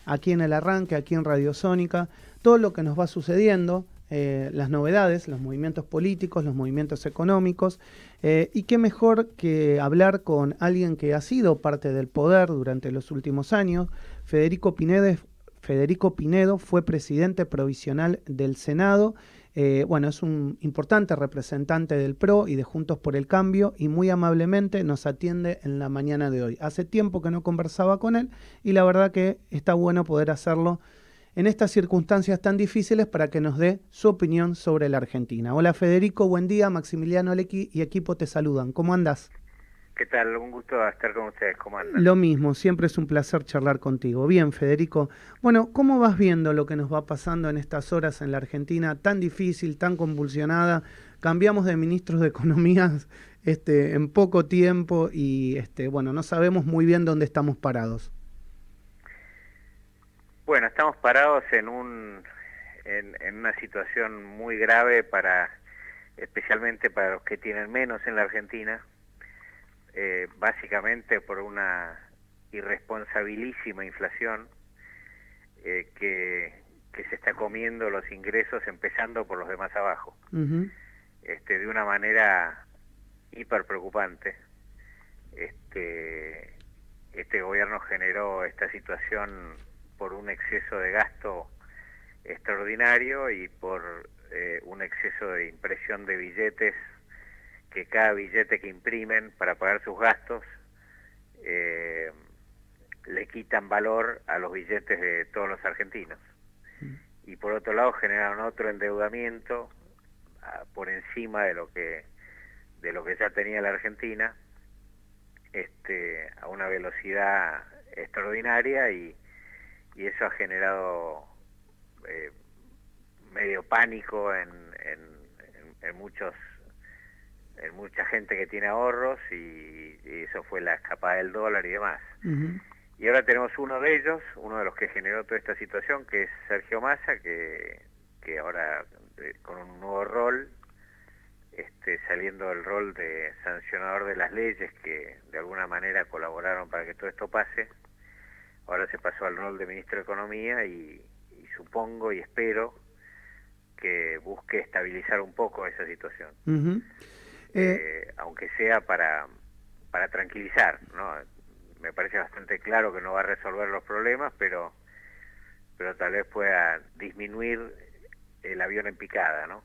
aquí en El Arranque, aquí en Radio Sónica, todo lo que nos va sucediendo, las novedades, los movimientos políticos, los movimientos económicos, y qué mejor que hablar con alguien que ha sido parte del poder durante los últimos años. Federico Pinedo fue presidente provisional del Senado. Bueno, es un importante representante del PRO y de Juntos por el Cambio, y muy amablemente nos atiende en la mañana de hoy. Hace tiempo que no conversaba con él y la verdad que está bueno poder hacerlo en estas circunstancias tan difíciles para que nos dé su opinión sobre la Argentina. Hola Federico, buen día. Maximiliano Lequi y equipo te saludan. ¿Cómo andás? ¿Qué tal? Un gusto estar con ustedes. ¿Cómo andan? Lo mismo, siempre es un placer charlar contigo. Bien, Federico. Bueno, ¿cómo vas viendo lo que nos va pasando en estas horas en la Argentina tan difícil, tan convulsionada? Cambiamos de ministros de Economía en poco tiempo y bueno, no sabemos muy bien dónde estamos parados. Bueno, estamos parados en una situación muy grave especialmente para los que tienen menos en la Argentina, básicamente por una irresponsabilísima inflación que se está comiendo los ingresos, empezando por los de más abajo, Uh-huh. de una manera hiper preocupante. Este gobierno generó esta situación por un exceso de gasto extraordinario y por un exceso de impresión de billetes, que cada billete que imprimen para pagar sus gastos le quitan valor a los billetes de todos los argentinos. Y por otro lado generaron otro endeudamiento por encima de lo que ya tenía la Argentina, a una velocidad extraordinaria, y eso ha generado medio pánico en mucha gente que tiene ahorros, y eso fue la escapada del dólar y demás. Uh-huh. Y ahora tenemos uno de ellos, uno de los que generó toda esta situación, que es Sergio Massa, que ahora con un nuevo rol, saliendo del rol de sancionador de las leyes que de alguna manera colaboraron para que todo esto pase, ahora se pasó al rol de ministro de Economía, y supongo y espero que busque estabilizar un poco esa situación, Uh-huh. aunque sea para tranquilizar, ¿no? Me parece bastante claro que no va a resolver los problemas, pero tal vez pueda disminuir el avión en picada, ¿no?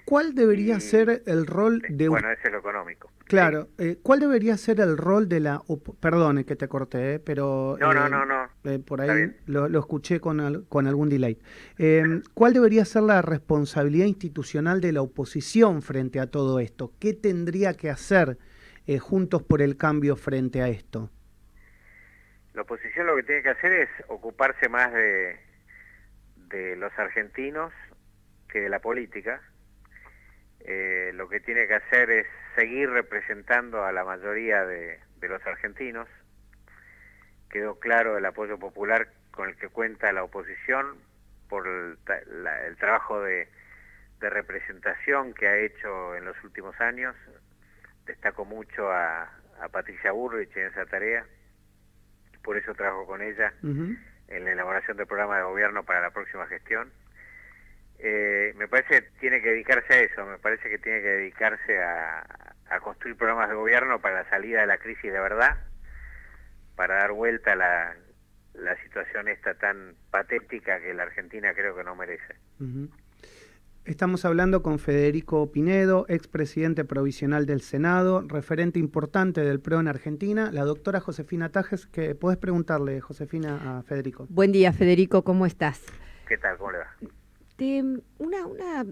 ¿Cuál debería Y ser el rol de usted? bueno, ese es lo económico. ¿Sí? Claro, ¿cuál debería ser el rol de la... Perdone que te corté, pero No, no, por está ahí bien. lo escuché con algún delay. ¿Cuál debería ser la responsabilidad institucional de la oposición frente a todo esto? ¿Qué tendría que hacer Juntos por el Cambio frente a esto? La oposición lo que tiene que hacer es ocuparse más de los argentinos que de la política. Lo que tiene que hacer es seguir representando a la mayoría de los argentinos. Quedó claro el apoyo popular con el que cuenta la oposición por el trabajo de representación que ha hecho en los últimos años. Destaco mucho a Patricia Bullrich en esa tarea, por eso trabajo con ella Uh-huh. en la elaboración del programa de gobierno para la próxima gestión. Me parece que tiene que dedicarse a eso, me parece que tiene que dedicarse a construir programas de gobierno para la salida de la crisis de verdad, para dar vuelta a la situación esta tan patética que la Argentina creo que no merece. Uh-huh. Estamos hablando con Federico Pinedo, expresidente provisional del Senado, referente importante del PRO en Argentina, la doctora Josefina Tajes, que podés preguntarle, Josefina, a Federico. Buen día, Federico, ¿cómo estás? ¿Qué tal? ¿Cómo le va?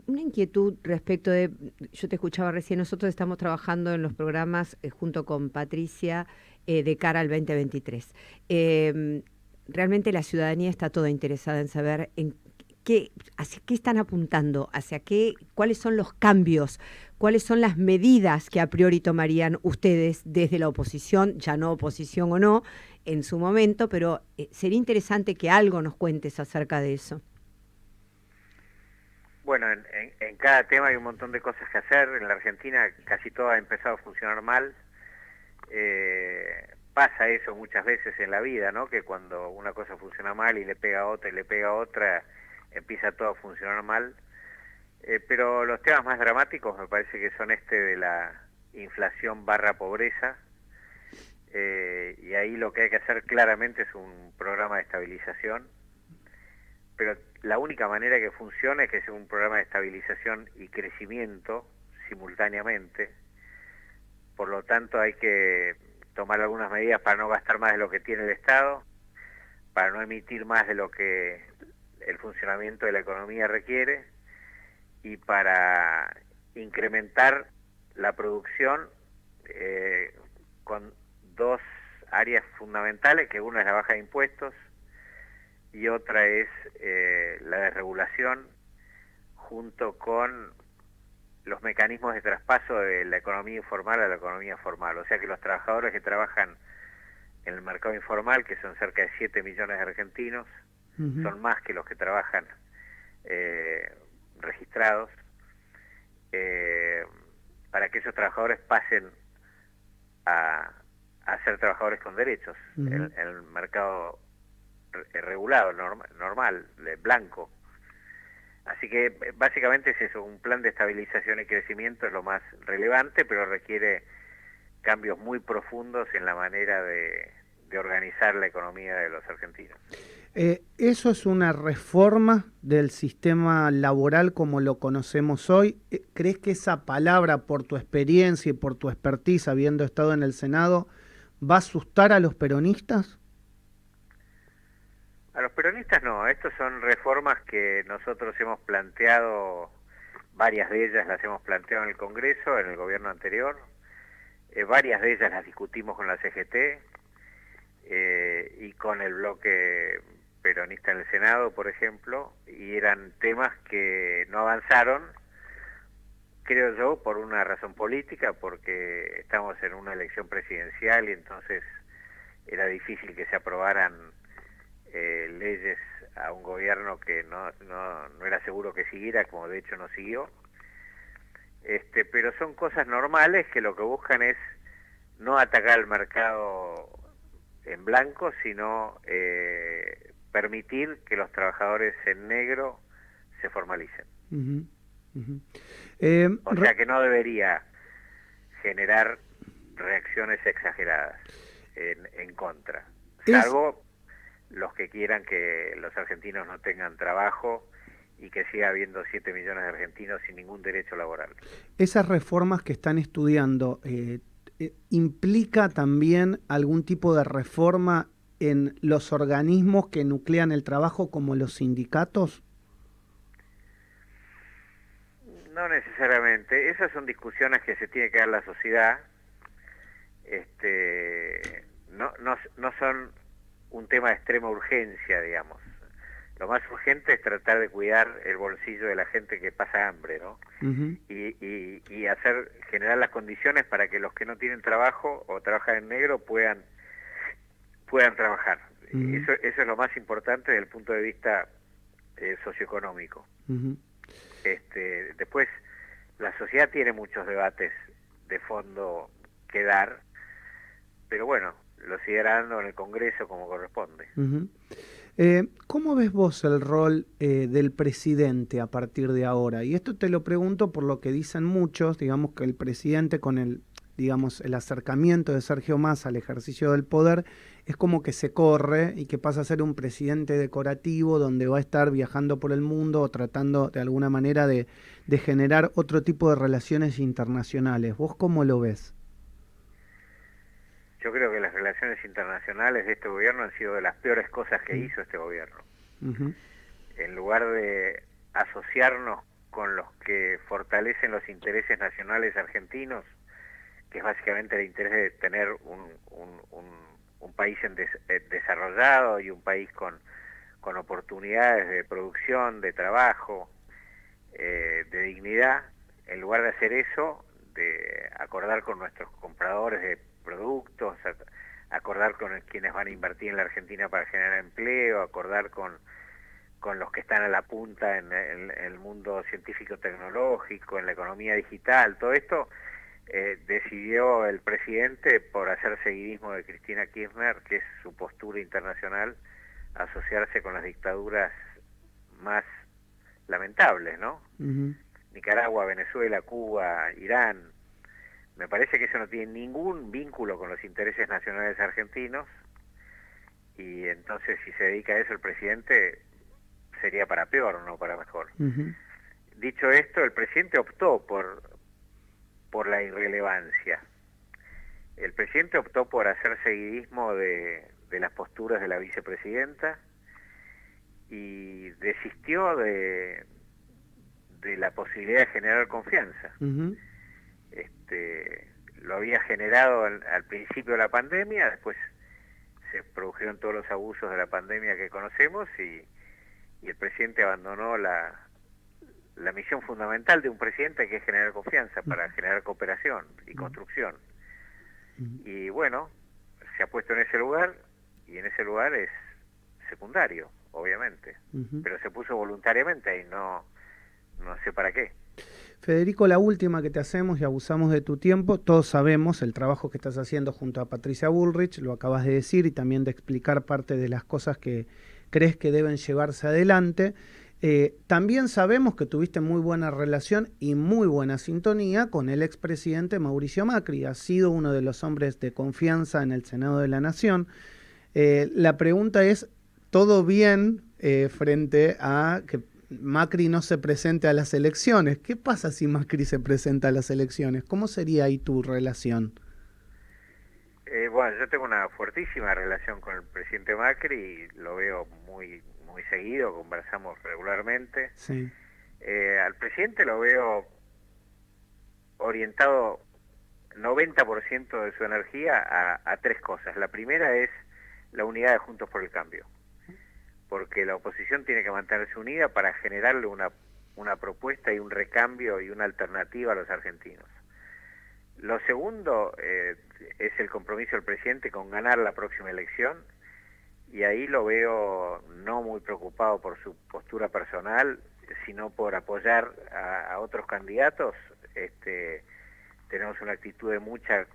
Una inquietud respecto de, yo te escuchaba recién, nosotros estamos trabajando en los programas junto con Patricia de cara al 2023. Realmente la ciudadanía está toda interesada en saber hacia qué están apuntando, cuáles son los cambios, cuáles son las medidas que a priori tomarían ustedes desde la oposición, ya no oposición o no, en su momento, pero sería interesante que algo nos cuentes acerca de eso. Bueno, en cada tema hay un montón de cosas que hacer. En la Argentina casi todo ha empezado a funcionar mal. pasa eso muchas veces en la vida, ¿no? Que cuando una cosa funciona mal y le pega a otra y le pega a otra, empieza todo a funcionar mal. Pero los temas más dramáticos me parece que son de la inflación barra pobreza, y ahí lo que hay que hacer claramente es un programa de estabilización, pero la única manera que funcione es que sea un programa de estabilización y crecimiento simultáneamente. Por lo tanto hay que tomar algunas medidas para no gastar más de lo que tiene el Estado, para no emitir más de lo que el funcionamiento de la economía requiere, y para incrementar la producción con dos áreas fundamentales, que una es la baja de impuestos y otra es la desregulación, junto con los mecanismos de traspaso de la economía informal a la economía formal. O sea que los trabajadores que trabajan en el mercado informal, que son cerca de 7 millones de argentinos, son más que los que trabajan registrados, para que esos trabajadores pasen a ser trabajadores con derechos en el mercado regulado, normal, blanco. Así que básicamente es eso, un plan de estabilización y crecimiento es lo más relevante, pero requiere cambios muy profundos en la manera de organizar la economía de los argentinos. ¿Eso es una reforma del sistema laboral como lo conocemos hoy? ¿Crees que esa palabra, por tu experiencia y por tu expertise, habiendo estado en el Senado, va a asustar a los peronistas? A los peronistas no, estas son reformas que nosotros hemos planteado, varias de ellas las hemos planteado en el Congreso, en el gobierno anterior, varias de ellas las discutimos con la CGT y con el bloque peronista en el Senado, por ejemplo, y eran temas que no avanzaron, creo yo, por una razón política, porque estamos en una elección presidencial y entonces era difícil que se aprobaran leyes a un gobierno que no era seguro que siguiera, como de hecho no siguió. Pero son cosas normales que lo que buscan es no atacar el mercado en blanco, sino permitir que los trabajadores en negro se formalicen. O sea que no debería generar reacciones exageradas en contra, salvo los que quieran que los argentinos no tengan trabajo y que siga habiendo 7 millones de argentinos sin ningún derecho laboral. Esas reformas que están estudiando, ¿implica también algún tipo de reforma en los organismos que nuclean el trabajo, como los sindicatos? No necesariamente. Esas son discusiones que se tiene que dar la sociedad. No son un tema de extrema urgencia, digamos. Lo más urgente es tratar de cuidar el bolsillo de la gente que pasa hambre, ¿no? Y generar las condiciones para que los que no tienen trabajo o trabajan en negro puedan trabajar. Eso es lo más importante desde el punto de vista socioeconómico. Después, la sociedad tiene muchos debates de fondo que dar, pero bueno, lo seguirá dando en el Congreso como corresponde. ¿Cómo ves vos el rol del presidente a partir de ahora? Y esto te lo pregunto por lo que dicen muchos, digamos que el presidente con el acercamiento de Sergio Massa al ejercicio del poder es como que se corre y que pasa a ser un presidente decorativo donde va a estar viajando por el mundo o tratando de alguna manera de generar otro tipo de relaciones internacionales. ¿Vos cómo lo ves? Yo creo que las relaciones internacionales de este gobierno han sido de las peores cosas que hizo este gobierno. En lugar de asociarnos con los que fortalecen los intereses nacionales argentinos, que es básicamente el interés de tener un país desarrollado y un país con oportunidades de producción, de trabajo, de dignidad, en lugar de hacer eso, de acordar con nuestros compradores de productos, acordar con quienes van a invertir en la Argentina para generar empleo, acordar con los que están a la punta en el mundo científico-tecnológico, en la economía digital, todo esto decidió el presidente, por hacer seguidismo de Cristina Kirchner, que es su postura internacional, asociarse con las dictaduras más lamentables, ¿no? Nicaragua, Venezuela, Cuba, Irán. Me parece que eso no tiene ningún vínculo con los intereses nacionales argentinos, y entonces si se dedica a eso el presidente sería para peor, no para mejor. Dicho esto, el presidente optó por la irrelevancia. El presidente optó por hacer seguidismo de las posturas de la vicepresidenta y desistió de la posibilidad de generar confianza. Lo había generado al principio de la pandemia, después se produjeron todos los abusos de la pandemia que conocemos, y el presidente abandonó la misión fundamental de un presidente, que es generar confianza para generar cooperación y construcción. Y bueno, se ha puesto en ese lugar, y en ese lugar es secundario, obviamente, pero se puso voluntariamente y no sé para qué. Federico, la última que te hacemos, y abusamos de tu tiempo. Todos sabemos el trabajo que estás haciendo junto a Patricia Bullrich, lo acabas de decir, y también de explicar parte de las cosas que crees que deben llevarse adelante. También sabemos que tuviste muy buena relación y muy buena sintonía con el expresidente Mauricio Macri. Ha sido uno de los hombres de confianza en el Senado de la Nación. La pregunta es, ¿todo bien frente a que Macri no se presente a las elecciones? ¿Qué pasa si Macri se presenta a las elecciones? ¿Cómo sería ahí tu relación? Bueno, yo tengo una fuertísima relación con el presidente Macri y lo veo muy seguido, conversamos regularmente. Sí. Al presidente lo veo orientado 90% de su energía a tres cosas. La primera es la unidad de Juntos por el Cambio, porque la oposición tiene que mantenerse unida para generarle una propuesta y un recambio y una alternativa a los argentinos. Lo segundo es el compromiso del presidente con ganar la próxima elección, y ahí lo veo no muy preocupado por su postura personal, sino por apoyar a otros candidatos. Tenemos una actitud de mucho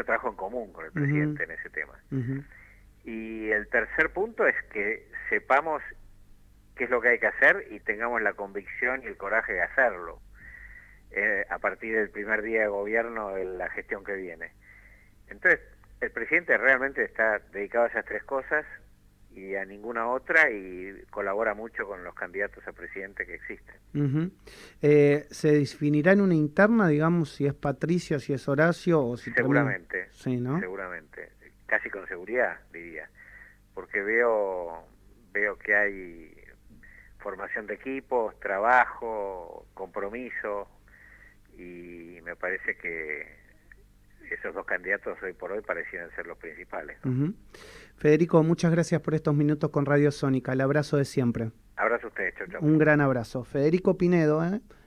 trabajo en común con el presidente en ese tema. Y el tercer punto es que sepamos qué es lo que hay que hacer y tengamos la convicción y el coraje de hacerlo a partir del primer día de gobierno de la gestión que viene. Entonces, el presidente realmente está dedicado a esas tres cosas y a ninguna otra, y colabora mucho con los candidatos a presidente que existen. ¿Se definirá en una interna, digamos, si es Patricia, si es Horacio? O si seguramente, sí, ¿no? Seguramente, casi con seguridad, diría, porque veo que hay formación de equipos, trabajo, compromiso, y me parece que esos dos candidatos hoy por hoy parecieran ser los principales, ¿no? Federico, muchas gracias por estos minutos con Radio Sónica. El abrazo de siempre. Abrazo a ustedes, chau, chau. Un gran abrazo. Federico Pinedo,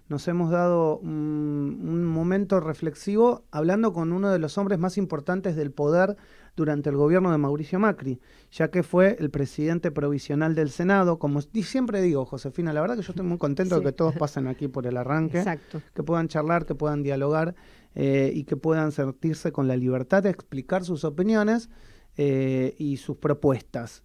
nos hemos dado un momento reflexivo hablando con uno de los hombres más importantes del poder durante el gobierno de Mauricio Macri, ya que fue el presidente provisional del Senado. Como siempre digo, Josefina, la verdad que yo estoy muy contento de que todos pasen aquí por el arranque. Exacto. Que puedan charlar, que puedan dialogar y que puedan sentirse con la libertad de explicar sus opiniones y sus propuestas.